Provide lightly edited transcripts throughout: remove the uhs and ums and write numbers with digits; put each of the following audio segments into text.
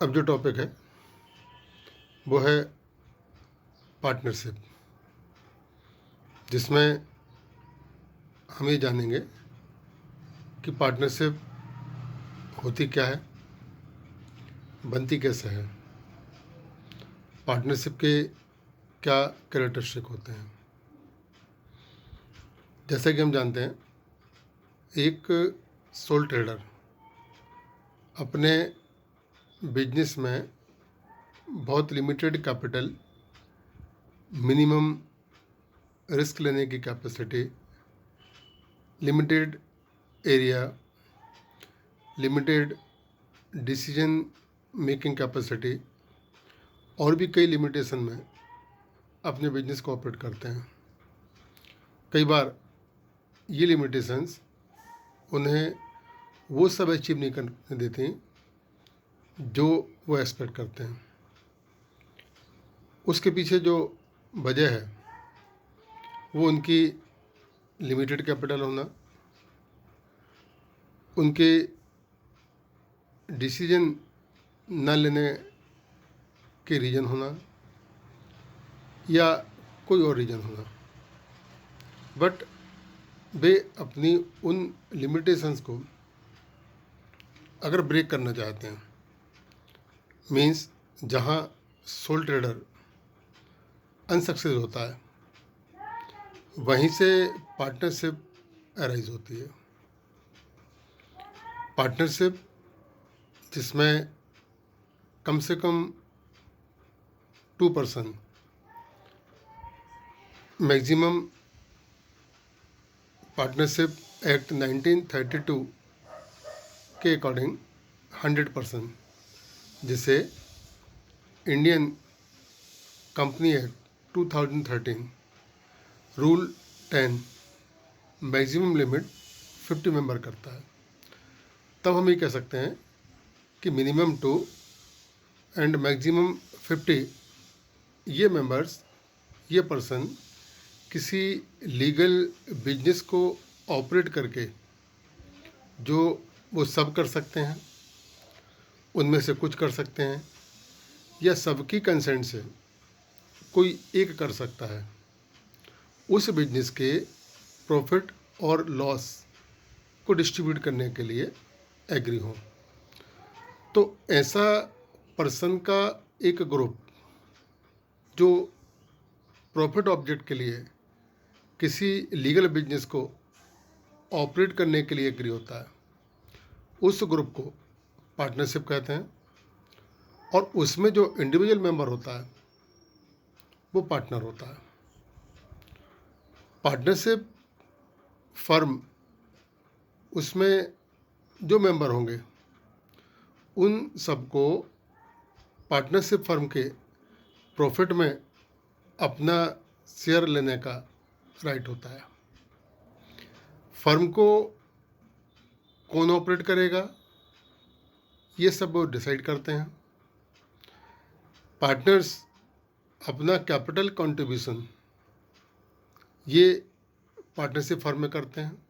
अब जो टॉपिक है वो है पार्टनरशिप, जिसमें हम ये जानेंगे कि पार्टनरशिप होती क्या है, बनती कैसे है, पार्टनरशिप के क्या कैरेक्टरिस्टिक होते हैं। जैसा कि हम जानते हैं, एक सोल ट्रेडर अपने बिजनेस में बहुत लिमिटेड कैपिटल, मिनिमम रिस्क लेने की capacity, limited area, limited decision making capacity और भी कई लिमिटेशन में अपने बिजनेस को ऑपरेट करते हैं। कई बार ये लिमिटेशंस उन्हें वो सब अचीव नहीं करने देती जो वो एक्सपेक्ट करते हैं। उसके पीछे जो वजह है वो उनकी लिमिटेड कैपिटल होना, उनके डिसीजन न लेने के रीज़न होना या कोई और रीज़न होना। बट वे अपनी उन लिमिटेशंस को अगर ब्रेक करना चाहते हैं, मीन्स जहाँ सोल ट्रेडर अनसक्सेस होता है वहीं से पार्टनरशिप अराइज होती है। पार्टनरशिप जिसमें कम से कम 2 पर्सन, मैक्सिमम पार्टनरशिप एक्ट 1932 के अकॉर्डिंग 100%, जिसे Indian company act 2013 rule 10 maximum limit 50 member करता है। तब हम ये कह सकते हैं कि मिनिमम 2 एंड मैक्सिमम 50 ये मेंबर्स, ये पर्सन किसी लीगल बिजनेस को ऑपरेट करके जो वो सब कर सकते हैं, उनमें से कुछ कर सकते हैं या सबकी कंसेंट से कोई एक कर सकता है, उस बिजनेस के प्रॉफिट और लॉस को डिस्ट्रीब्यूट करने के लिए एग्री हो। तो ऐसा पर्सन का एक ग्रुप जो प्रॉफिट ऑब्जेक्ट के लिए किसी लीगल बिजनेस को ऑपरेट करने के लिए एग्री होता है, उस ग्रुप को पार्टनरशिप कहते हैं। और उसमें जो इंडिविजुअल मेंबर होता है वो पार्टनर होता है। पार्टनरशिप फर्म, उसमें जो मेंबर होंगे उन सबको पार्टनरशिप फर्म के प्रॉफिट में अपना शेयर लेने का राइट होता है। फर्म को कौन ऑपरेट करेगा ये सब वो डिसाइड करते हैं। पार्टनर्स अपना कैपिटल कंट्रीब्यूशन ये पार्टनरशिप फर्म में करते हैं।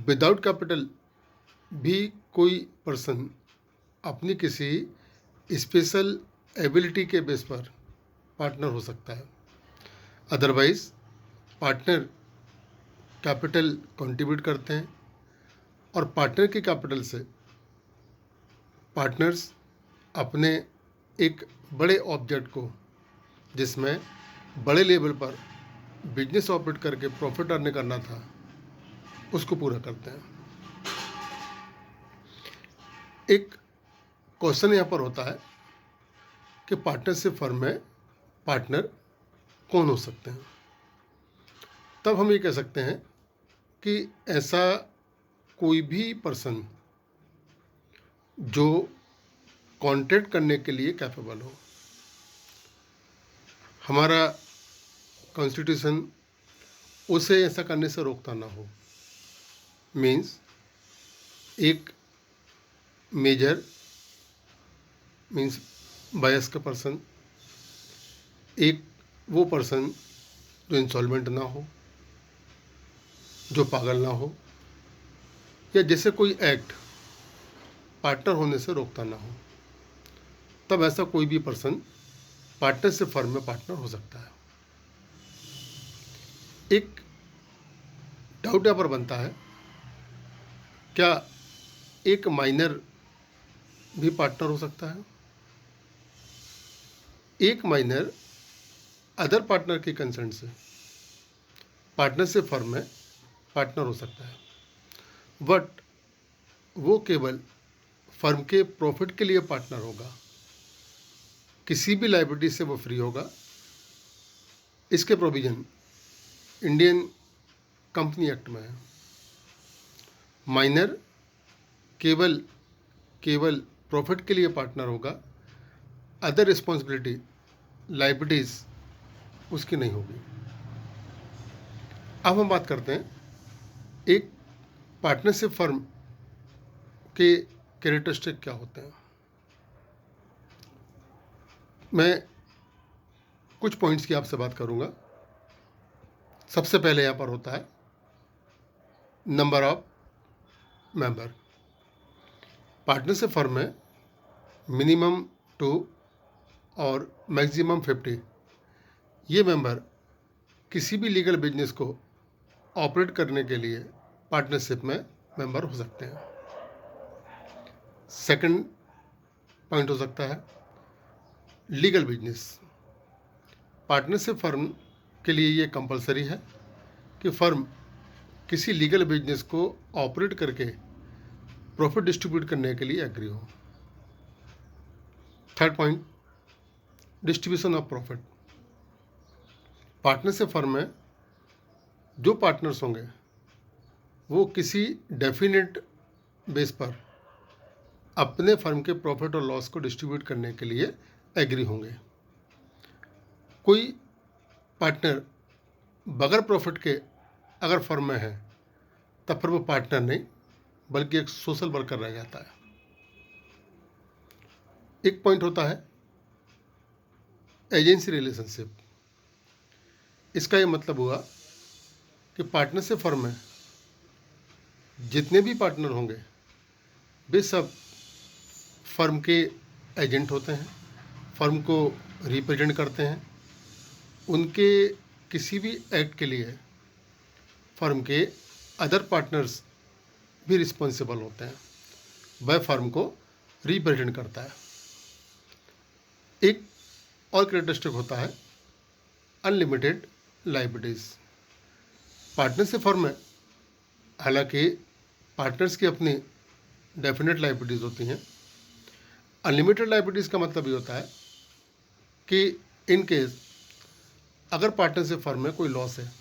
विदाउट कैपिटल भी कोई पर्सन अपनी किसी स्पेशल एबिलिटी के बेस पर पार्टनर हो सकता है। अदरवाइज पार्टनर कैपिटल कंट्रीब्यूट करते हैं और पार्टनर के कैपिटल से पार्टनर्स अपने एक बड़े ऑब्जेक्ट को, जिसमें बड़े लेवल पर बिजनेस ऑपरेट करके प्रॉफिट अर्न करना था, उसको पूरा करते हैं। एक क्वेश्चन यहाँ पर होता है कि पार्टनरशिप फर्म में पार्टनर कौन हो सकते हैं। तब हम ये कह सकते हैं कि ऐसा कोई भी पर्सन जो कॉन्ट्रैक्ट करने के लिए कैपेबल हो। हमारा कॉन्स्टिट्यूशन उसे ऐसा करने से रोकता ना हो। मीन्स एक मेजर मीन्स बायस का पर्सन, एक वो पर्सन जो इंसॉल्वेंट ना हो, जो पागल ना हो, या जैसे कोई एक्ट पार्टनर होने से रोकता ना हो, तब ऐसा कोई भी पर्सन पार्टनरशिप फर्म में पार्टनर हो सकता है। एक डाउट यहाँ पर बनता है, क्या एक माइनर भी पार्टनर हो सकता है? एक माइनर अदर पार्टनर के कंसेंट से पार्टनरशिप फर्म में पार्टनर हो सकता है, बट वो केवल फर्म के प्रॉफिट के लिए पार्टनर होगा, किसी भी लायबिलिटी से वो फ्री होगा। इसके प्रोविजन इंडियन कंपनी एक्ट में है। माइनर केवल प्रॉफिट के लिए पार्टनर होगा, अदर रिस्पॉन्सिबिलिटी लायबिलिटीज उसकी नहीं होगी। अब हम बात करते हैं एक पार्टनरशिप फर्म के कैरेक्टरिस्टिक क्या होते हैं। मैं कुछ पॉइंट्स की आपसे बात करूंगा। सबसे पहले यहाँ पर होता है number of member. Partnership firm में मिनिमम 2 और मैक्सिमम 50 ये मेंबर किसी भी लीगल बिजनेस को ऑपरेट करने के लिए पार्टनरशिप में मेंबर हो सकते हैं। सेकंड पॉइंट हो सकता है लीगल बिजनेस। पार्टनरशिप फर्म के लिए ये कंपलसरी है कि फर्म किसी लीगल बिजनेस को ऑपरेट करके प्रॉफिट डिस्ट्रीब्यूट करने के लिए एग्री हो। Third point distribution of profit. Partnership firm में जो पार्टनर्स होंगे वो किसी डेफिनेट बेस पर अपने फर्म के प्रॉफिट और लॉस को डिस्ट्रीब्यूट करने के लिए एग्री होंगे। कोई पार्टनर बगैर प्रॉफिट के अगर फर्म में है तब फिर वो पार्टनर नहीं बल्कि एक सोशल वर्कर रह जाता है। एक पॉइंट होता है एजेंसी रिलेशनशिप। इसका ये मतलब हुआ कि पार्टनरशिप फर्म में जितने भी पार्टनर होंगे वे सब फर्म के एजेंट होते हैं, फर्म को रिप्रेजेंट करते हैं। उनके किसी भी एक्ट के लिए फर्म के अदर पार्टनर्स भी रिस्पॉन्सिबल होते हैं, वह फर्म को रिप्रेजेंट करता है। एक और कैरेक्टरिस्टिक होता है अनलिमिटेड लायबिलिटीज। पार्टनरशिप फर्म में हालांकि पार्टनर्स की अपनी डेफिनेट लायबिलिटीज होती हैं। अनलिमिटेड लायबिलिटीज का मतलब ये होता है कि इन केस अगर पार्टनरशिप फर्म में कोई लॉस है,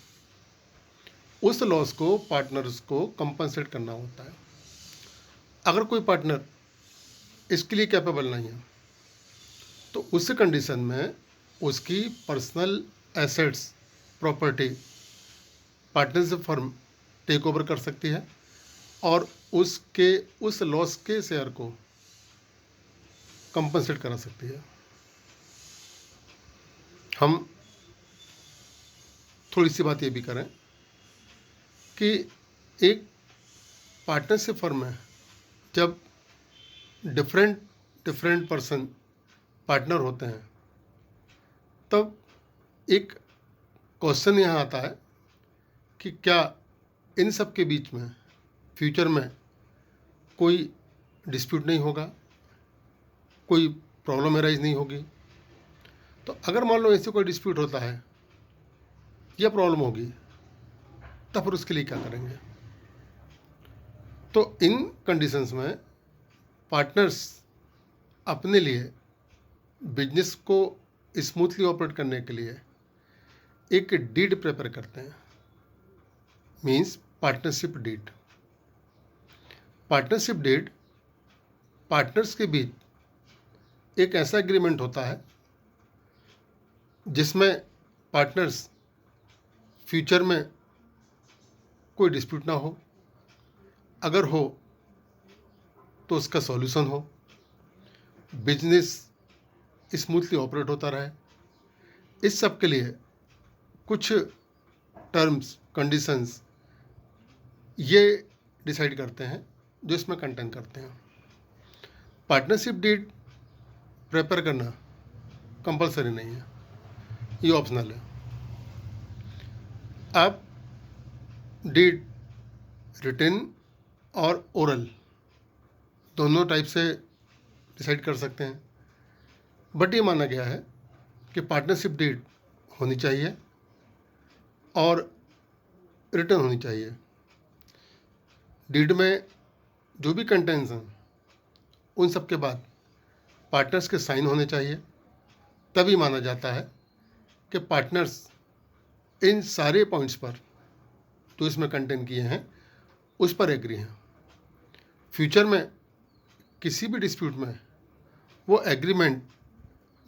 उस लॉस को पार्टनर्स को कंपनसेट करना होता है। अगर कोई पार्टनर इसके लिए कैपेबल नहीं है तो उस कंडीशन में उसकी personal assets property partnership firm take over कर सकती है और उसके उस लॉस के शेयर को कंपनसेट करा सकती है। हम थोड़ी सी बात ये भी करें कि एक पार्टनरशिप फर्म में जब डिफरेंट पर्सन पार्टनर होते हैं तब एक क्वेश्चन यहाँ आता है कि क्या इन सब के बीच में फ्यूचर में कोई डिस्प्यूट नहीं होगा, कोई प्रॉब्लम अराइज नहीं होगी। तो अगर मान लो ऐसे कोई डिस्प्यूट होता है या प्रॉब्लम होगी तब फिर उसके लिए क्या करेंगे। तो इन कंडीशंस में पार्टनर्स अपने लिए बिजनेस को स्मूथली ऑपरेट करने के लिए एक डीड प्रिपेयर करते हैं, means partnership deed. Partnership deed partners के बीच एक ऐसा एग्रीमेंट होता है जिसमें पार्टनर्स फ्यूचर में कोई डिस्प्यूट ना हो, अगर हो तो उसका सॉल्यूशन हो, बिजनेस स्मूथली ऑपरेट होता रहे। इस सब के लिए कुछ टर्म्स कंडीशंस ये डिसाइड करते हैं जो इसमें कंटेन करते हैं। पार्टनरशिप डीड प्रिपेयर करना कंपलसरी नहीं है, ये ऑप्शनल है। आप डीड रिटन और ओरल दोनों टाइप से डिसाइड कर सकते हैं, बट ये माना गया है कि पार्टनरशिप डीड होनी चाहिए और रिटर्न होनी चाहिए। डीड में जो भी कंटेंट्स हैं उन सब के बाद पार्टनर्स के साइन होने चाहिए, तभी माना जाता है कि पार्टनर्स इन सारे पॉइंट्स पर जो इसमें कंटेंट किए हैं उस पर एग्री हैं। फ्यूचर में किसी भी डिस्प्यूट में वो एग्रीमेंट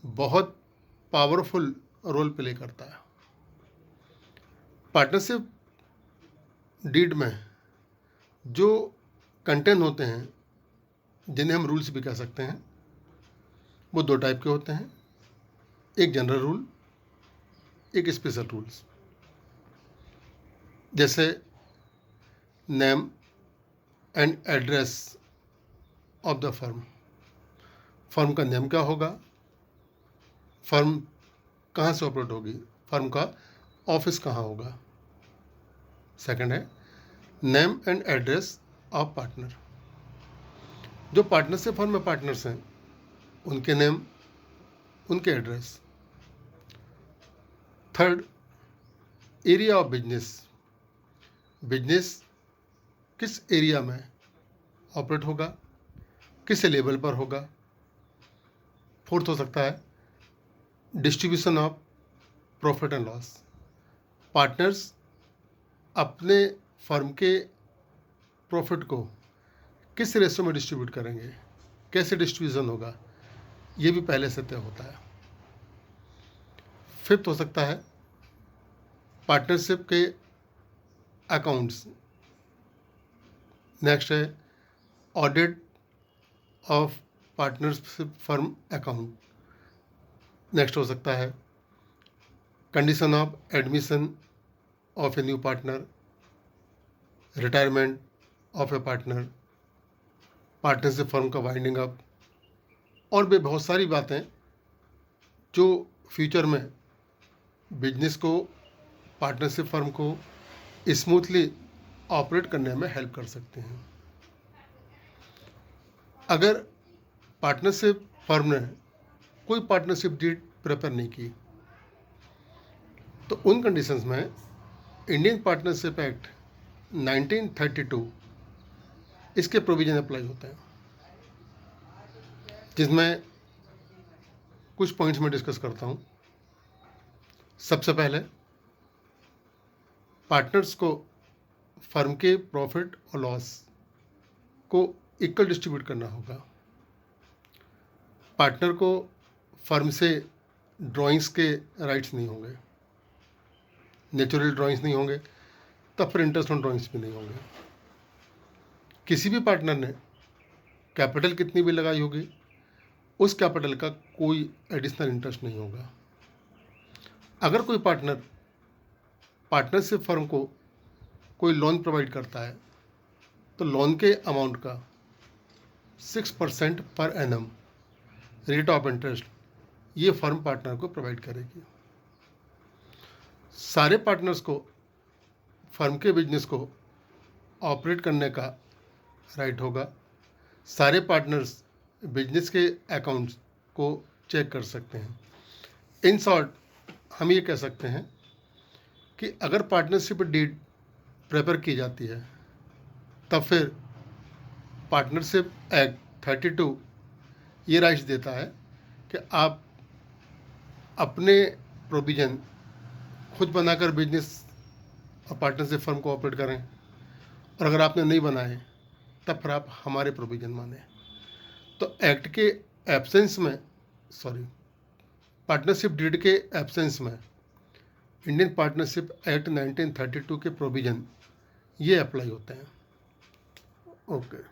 बहुत पावरफुल रोल प्ले करता है। पार्टनरशिप डीड में जो कंटेंट होते हैं, जिन्हें हम रूल्स भी कह सकते हैं, वो दो टाइप के होते हैं, एक जनरल रूल, एक स्पेशल रूल्स। जैसे name and address of the firm, firm का नेम क्या होगा, फर्म कहाँ से ऑपरेट होगी, फर्म का ऑफिस कहाँ होगा। सेकंड है name and address of partner, जो पार्टनरशिप फर्म में पार्टनर्स हैं उनके नेम, उनके address. Third area of business, business किस एरिया में ऑपरेट होगा, किस लेवल पर होगा। फोर्थ हो सकता है distribution of profit and loss, partners अपने फर्म के प्रॉफिट को किस रेशो में डिस्ट्रीब्यूट करेंगे, कैसे डिस्ट्रीब्यूशन होगा, ये भी पहले से तय होता है। फिफ्थ हो सकता है पार्टनरशिप के अकाउंट्स। नेक्स्ट है audit of partnership firm account. Next हो सकता है condition of admission of a new partner, retirement of A partner, partnership firm का वाइंडिंग अप, और भी बहुत सारी बातें जो फ्यूचर में बिजनेस को, पार्टनरशिप फर्म को स्मूथली ऑपरेट करने में हेल्प कर सकते हैं। अगर पार्टनरशिप फर्म ने कोई पार्टनरशिप डीड प्रिपेयर नहीं की तो उन कंडीशंस में इंडियन पार्टनरशिप एक्ट 1932 इसके प्रोविजन अप्लाई होते हैं, जिसमें कुछ पॉइंट्स में डिस्कस करता हूँ। सबसे पहले पार्टनर्स को फर्म के प्रॉफिट और लॉस को इक्वल डिस्ट्रीब्यूट करना होगा। पार्टनर को फर्म से ड्राइंग्स के राइट्स नहीं होंगे, नेचुरल ड्राइंग्स नहीं होंगे, तब फिर इंटरेस्ट ऑन ड्राइंग्स भी नहीं होंगे। किसी भी पार्टनर ने कैपिटल कितनी भी लगाई होगी, उस कैपिटल का कोई एडिशनल इंटरेस्ट नहीं होगा। अगर कोई पार्टनर पार्टनरशिप फर्म को कोई लोन प्रोवाइड करता है तो लोन के अमाउंट का 6% per annum rate of interest ये फर्म पार्टनर को प्रोवाइड करेगी। सारे पार्टनर्स को फर्म के बिजनेस को ऑपरेट करने का राइट होगा। सारे पार्टनर्स बिजनेस के अकाउंट्स को चेक कर सकते हैं। इन शॉर्ट हम ये कह सकते हैं कि अगर पार्टनरशिप डीड प्रिपेयर की जाती है तब फिर पार्टनरशिप एक्ट 32 ये राइट्स देता है कि आप अपने प्रोविज़न खुद बनाकर बिजनेस और पार्टनरशिप फर्म को ऑपरेट करें, और अगर आपने नहीं बनाए तब फिर आप हमारे प्रोविज़न माने। तो एक्ट के एब्सेंस में, पार्टनरशिप डीड के एब्सेंस में इंडियन पार्टनरशिप एक्ट 1932 के प्रोविज़न ये अप्लाई होते हैं। ओके।